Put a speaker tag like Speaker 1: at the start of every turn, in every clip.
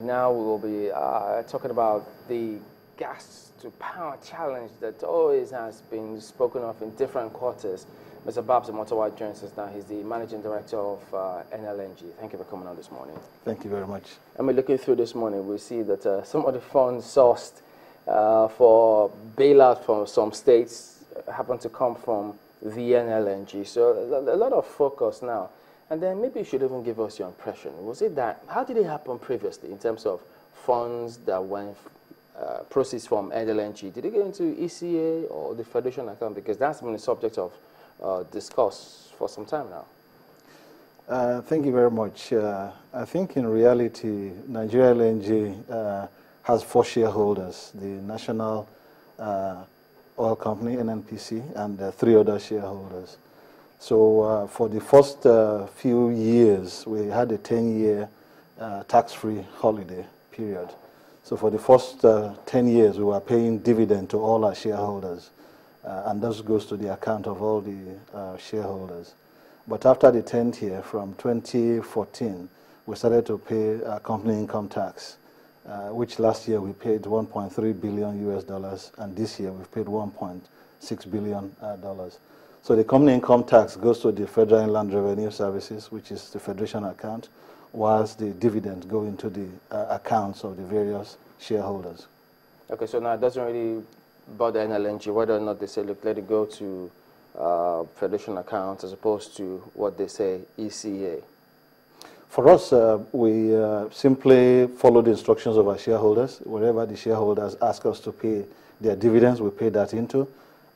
Speaker 1: Now we will be talking about the gas to power challenge that always has been spoken of in different quarters. Mr. Babs Motawa joins us now. He's the Managing Director of NLNG. Thank you for coming on this morning.
Speaker 2: Thank you very much.
Speaker 1: And we're looking through this morning, we see that some of the funds sourced for bailout from some states happen to come from the NLNG. So a lot of focus now. And then maybe you should even give us your impression. Was it that, how did it happen previously in terms of funds that went, proceeds from NLNG? Did it go into ECA or the Federation account? Because that's been the subject of discourse for some time now.
Speaker 2: Thank you very much. I think in reality, Nigeria LNG has 4 shareholders, the National Oil Company, NNPC, and 3 other shareholders. So for the first few years, we had a 10-year tax-free holiday period. So for the first 10 years, we were paying dividend to all our shareholders. And this goes to the account of all the shareholders. But after the 10th year, from 2014, we started to pay company income tax, which last year we paid $1.3 billion US, and this year we've paid $1.6 billion. So the company income tax goes to the Federal Inland Revenue Services, which is the Federation account, whilst the dividends go into the accounts of the various shareholders.
Speaker 1: Okay, so now it doesn't really bother NLNG whether or not they say, look, let it go to Federation accounts as opposed to what they say ECA.
Speaker 2: For us, we simply follow the instructions of our shareholders. Wherever the shareholders ask us to pay their dividends, we pay that into.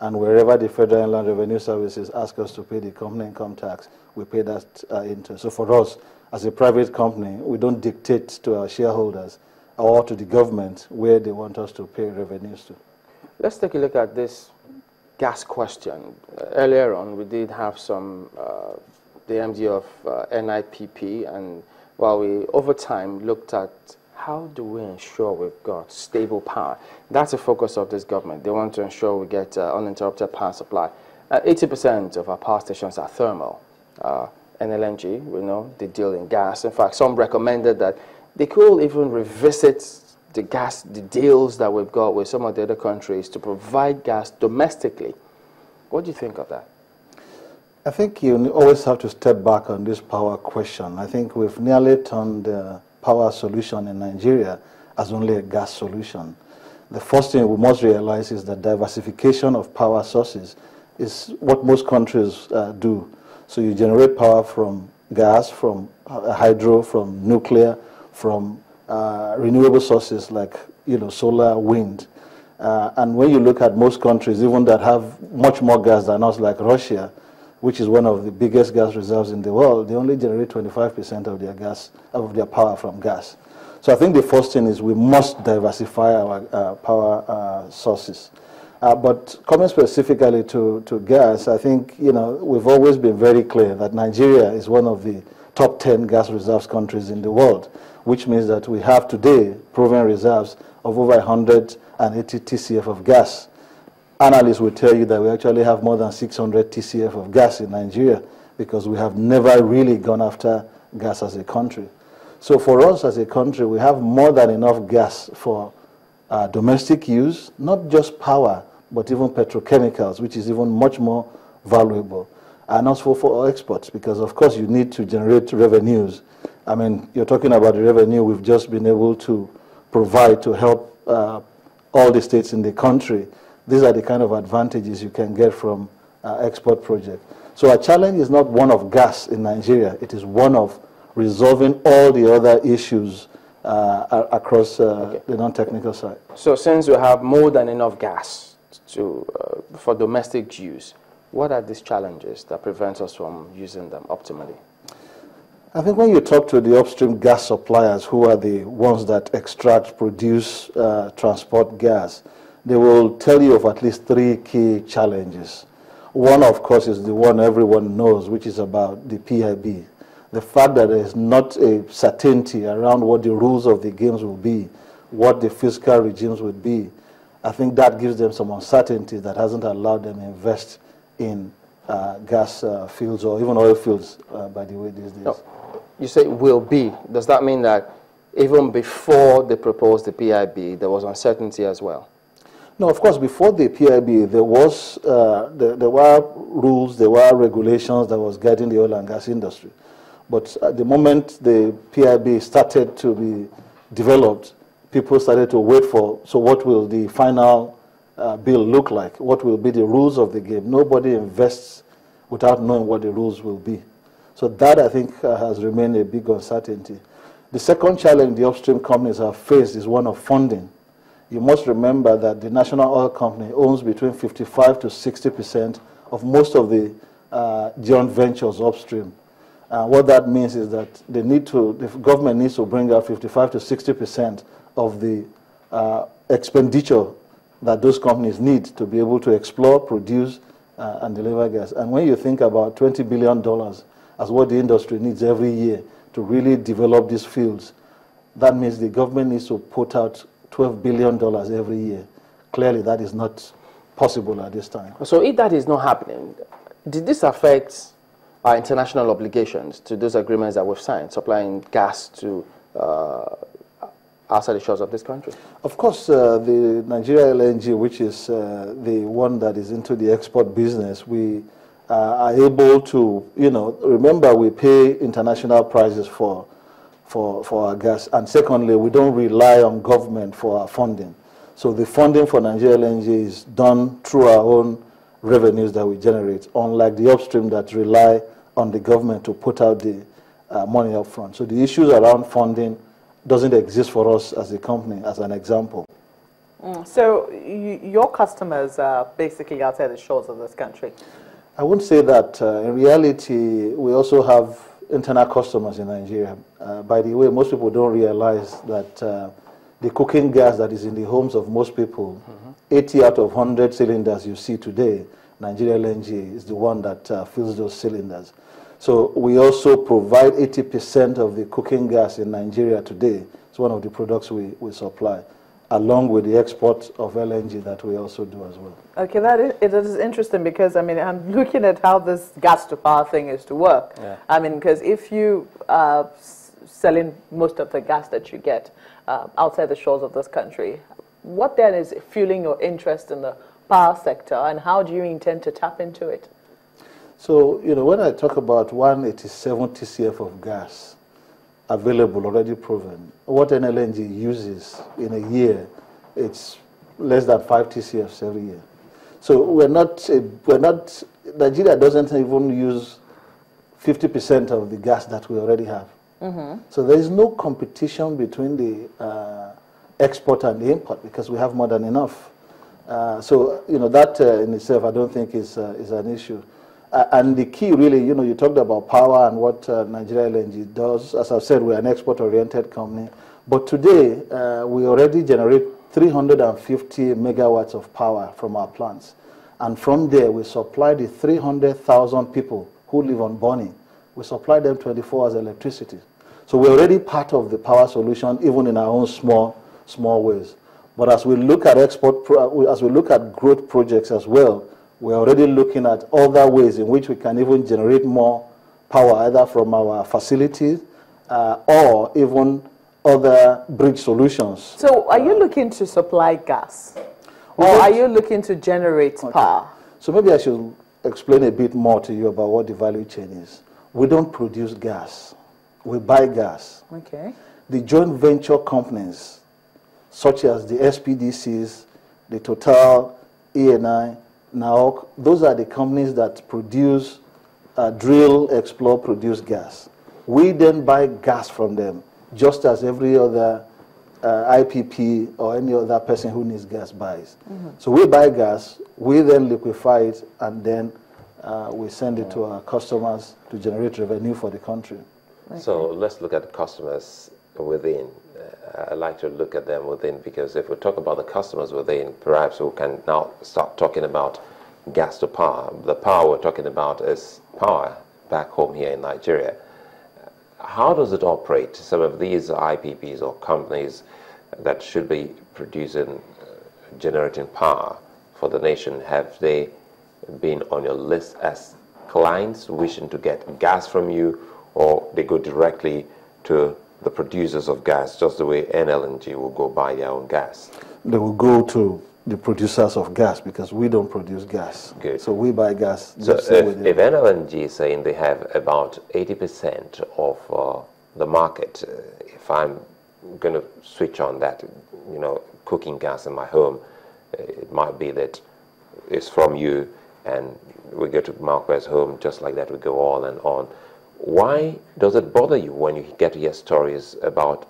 Speaker 2: And wherever the Federal Inland Revenue Services ask us to pay the company income tax, we pay that into. So for us, as a private company, we don't dictate to our shareholders or to the government where they want us to pay revenues to.
Speaker 1: Let's take a look at this gas question. Earlier on, we did have some, the MD of NIPP, and while we, over time, looked at how do we ensure we've got stable power? That's the focus of this government. They want to ensure we get uninterrupted power supply. 80% of our power stations are thermal. NLNG, we know, they deal in gas. In fact, some recommended that they could even revisit the gas, the deals that we've got with some of the other countries to provide gas domestically. What do you think of that?
Speaker 2: I think you always have to step back on this power question. I think we've nearly turned the power solution in Nigeria as only a gas solution. The first thing we must realize is that diversification of power sources is what most countries do. So you generate power from gas, from hydro, from nuclear, from renewable sources like solar, wind. And when you look at most countries, even that have much more gas than us, like Russia, which is one of the biggest gas reserves in the world, they only generate 25% of their gas, of their power from gas. So I think the first thing is we must diversify our power sources. But coming specifically to gas, I think we've always been very clear that Nigeria is one of the top 10 gas reserves countries in the world, which means that we have today proven reserves of over 180 TCF of gas. Analysts will tell you that we actually have more than 600 TCF of gas in Nigeria because we have never really gone after gas as a country. So for us as a country, we have more than enough gas for domestic use, not just power, but even petrochemicals, which is even much more valuable. And also for exports, because of course you need to generate revenues. I mean, you're talking about the revenue we've just been able to provide to help all the states in the country. These are the kind of advantages you can get from export projects. So our challenge is not one of gas in Nigeria. It is one of resolving all the other issues across the non-technical side.
Speaker 1: So since we have more than enough gas for domestic use, what are these challenges that prevent us from using them optimally?
Speaker 2: I think when you talk to the upstream gas suppliers, who are the ones that extract, produce, transport gas, they will tell you of at least 3 key challenges. One, of course, is the one everyone knows, which is about the PIB. The fact that there is not a certainty around what the rules of the games will be, what the fiscal regimes would be, I think that gives them some uncertainty that hasn't allowed them to invest in gas fields or even oil fields, by the way, these days.
Speaker 1: No. You say will be. Does that mean that even before they proposed the PIB, there was uncertainty as well?
Speaker 2: No, of course, before the PIB, there were rules, there were regulations that was guiding the oil and gas industry. But at the moment the PIB started to be developed, people started to wait for, so what will the final bill look like? What will be the rules of the game? Nobody invests without knowing what the rules will be. So that, I think, has remained a big uncertainty. The second challenge the upstream companies have faced is one of funding. You must remember that the National Oil Company owns between 55 to 60% of most of the joint ventures upstream. What that means is that the government needs to bring out 55 to 60% of the expenditure that those companies need to be able to explore, produce, and deliver gas. And when you think about $20 billion as what the industry needs every year to really develop these fields, that means the government needs to put out $12 billion every year. Clearly, that is not possible at this time.
Speaker 1: So if that is not happening, did this affect our international obligations to those agreements that we've signed, supplying gas to outside the shores of this country?
Speaker 2: Of course, the Nigeria NLNG, which is the one that is into the export business, we are able to, remember we pay international prices for our gas. And secondly, we don't rely on government for our funding. So the funding for Nigeria NLNG is done through our own revenues that we generate, unlike the upstream that rely on the government to put out the money up front. So the issues around funding doesn't exist for us as a company, as an example.
Speaker 3: So your customers are basically outside the shores of this country?
Speaker 2: I wouldn't say that. In reality, we also have internal customers in Nigeria. By the way, most people don't realize that the cooking gas that is in the homes of most people, 80 out of 100 cylinders you see today, Nigeria NLNG is the one that fills those cylinders. So we also provide 80% of the cooking gas in Nigeria today. It's one of the products we supply, along with the export of LNG that we also do as well.
Speaker 3: Okay, it is interesting because, I mean, I'm looking at how this gas-to-power thing is to work. Yeah. I mean, because if you are selling most of the gas that you get outside the shores of this country, what then is fueling your interest in the power sector, and how do you intend to tap into it?
Speaker 2: So, when I talk about 187 TCF of gas available, already proven, what NLNG uses in a year, it's less than 5 TCFs every year. So Nigeria doesn't even use 50% of the gas that we already have. So there is no competition between the export and the import because we have more than enough. So, that in itself I don't think is an issue. And the key really, you talked about power and what Nigeria NLNG does. As I've said, we're an export-oriented company. But today, we already generate 350 megawatts of power from our plants. And from there, we supply the 300,000 people who live on Bonny. We supply them 24 hours electricity. So we're already part of the power solution, even in our own small ways. But as we look at as we look at growth projects as well, we're already looking at other ways in which we can even generate more power, either from our facilities or even other bridge solutions.
Speaker 3: So are you looking to supply gas? Or are you looking to generate power?
Speaker 2: So maybe I should explain a bit more to you about what the value chain is. We don't produce gas. We buy gas.
Speaker 3: Okay.
Speaker 2: The joint venture companies, such as the SPDCs, the Total, ENI, now, those are the companies that produce, drill, explore, produce gas. We then buy gas from them, just as every other IPP or any other person who needs gas buys. So we buy gas, we then liquefy it, and then we send it to our customers to generate revenue for the country.
Speaker 4: Okay. So let's look at the customers within. I like to look at them within, because if we talk about the customers within, perhaps we can now start talking about gas to power. The power we're talking about is power back home here in Nigeria. How does it operate? Some of these IPPs or companies that should be producing, generating power for the nation, have they been on your list as clients wishing to get gas from you, or they go directly to the producers of gas, just the way NLNG will go buy their own gas?
Speaker 2: They will go to the producers of gas because we don't produce gas.
Speaker 4: Good.
Speaker 2: So we buy gas.
Speaker 4: So if NLNG is saying they have about 80% of the market, if I'm going to switch on that, you know, cooking gas in my home, it might be that it's from you, and we go to Marquez home, just like that we go on and on. Why does it bother you when you get to hear stories about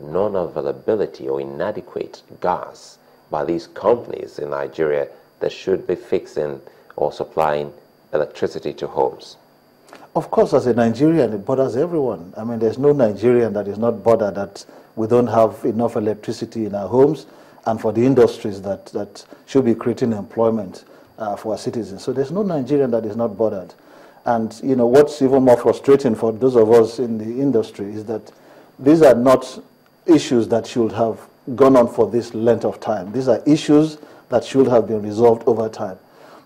Speaker 4: non-availability or inadequate gas by these companies in Nigeria that should be fixing or supplying electricity to homes?
Speaker 2: Of course, as a Nigerian, it bothers everyone. I mean, there's no Nigerian that is not bothered that we don't have enough electricity in our homes and for the industries that should be creating employment for our citizens. So there's no Nigerian that is not bothered. And, you know, what's even more frustrating for those of us in the industry is that these are not issues that should have gone on for this length of time. These are issues that should have been resolved over time.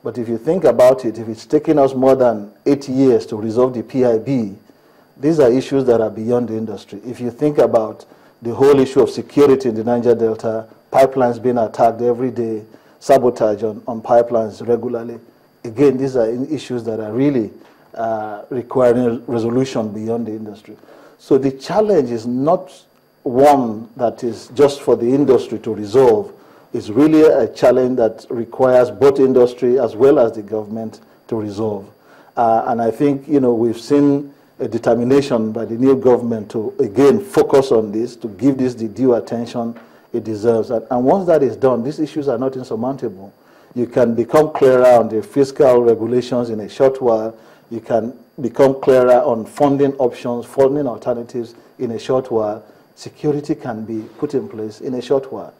Speaker 2: But if you think about it, if it's taken us more than 8 years to resolve the PIB, these are issues that are beyond the industry. If you think about the whole issue of security in the Niger Delta, pipelines being attacked every day, sabotage on pipelines regularly, again, these are issues that are really requiring resolution beyond the industry. So the challenge is not one that is just for the industry to resolve. It's really a challenge that requires both industry as well as the government to resolve. And I think, you know, we've seen a determination by the new government to, again, focus on this, to give this the due attention it deserves. And once that is done, these issues are not insurmountable. You can become clearer on the fiscal regulations in a short while. You can become clearer on funding options, funding alternatives in a short while. Security can be put in place in a short while.